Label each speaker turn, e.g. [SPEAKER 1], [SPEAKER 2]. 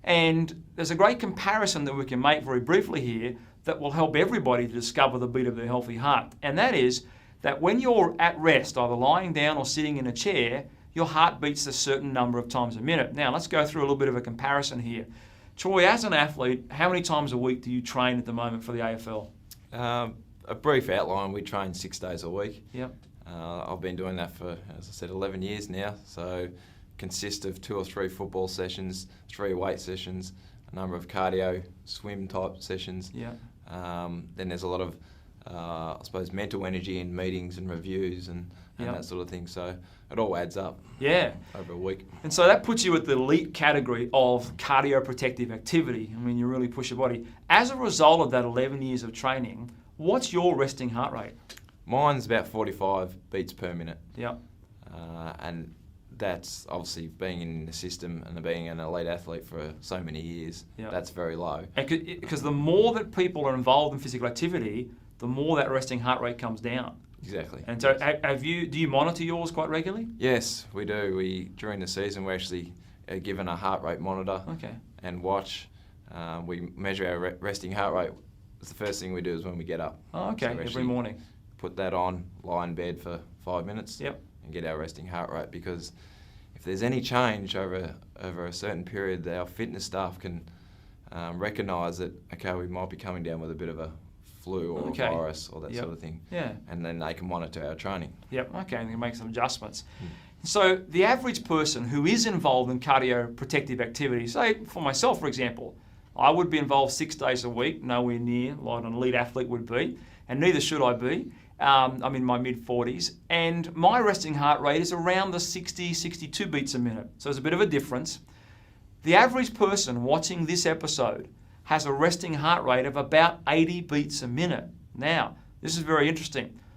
[SPEAKER 1] And there's a great comparison that we can make very briefly here that will help everybody to discover the beat of their healthy heart. And that is that when you're at rest, either lying down or sitting in a chair, your heart beats a certain number of times a minute. Now, let's go through a little bit of a comparison here. Troy, as an athlete, how many times a week do you train at the moment for the AFL?
[SPEAKER 2] A brief outline, we train 6 days a week.
[SPEAKER 1] Yep.
[SPEAKER 2] I've been doing that for, as I said, 11 years now. So consists of 2 or 3 football sessions, 3 weight sessions, a number of cardio, swim type sessions.
[SPEAKER 1] Yeah.
[SPEAKER 2] Then there's a lot of, I suppose, mental energy in meetings and reviews and
[SPEAKER 1] Yep.
[SPEAKER 2] that sort of thing. So it all adds up.
[SPEAKER 1] Yeah.
[SPEAKER 2] Over a week.
[SPEAKER 1] And so that puts you at the elite category of cardioprotective activity. I mean, you really push your body. As a result of that 11 years of training, what's your resting heart rate?
[SPEAKER 2] Mine's about 45 beats per minute.
[SPEAKER 1] Yep.
[SPEAKER 2] And that's obviously being in the system and being an elite athlete for so many years.
[SPEAKER 1] Yep.
[SPEAKER 2] That's very low.
[SPEAKER 1] Because the more that people are involved in physical activity, the more that resting heart rate comes down.
[SPEAKER 2] Exactly.
[SPEAKER 1] And so do you monitor yours quite regularly?
[SPEAKER 2] Yes, we do. During the season, we're actually given a heart rate monitor and watch. We measure our resting heart rate. It's the first thing we do is when we get up.
[SPEAKER 1] Oh, okay,
[SPEAKER 2] So
[SPEAKER 1] every morning.
[SPEAKER 2] Put that on, lie in bed for 5 minutes,
[SPEAKER 1] Yep.
[SPEAKER 2] and get our resting heart rate. Because if there's any change over a certain period, our fitness staff can recognise that, okay, we might be coming down with a bit of a flu or a virus or that sort of thing.
[SPEAKER 1] Yeah.
[SPEAKER 2] And then they can monitor our training.
[SPEAKER 1] Yep, okay, and they can make some adjustments. So the average person who is involved in cardioprotective activity, say for myself, for example, I would be involved 6 days a week, nowhere near like an elite athlete would be, and neither should I be. I'm in my mid-40s, and my resting heart rate is around the 60, 62 beats a minute. So there's a bit of a difference. The average person watching this episode has a resting heart rate of about 80 beats a minute. Now, this is very interesting.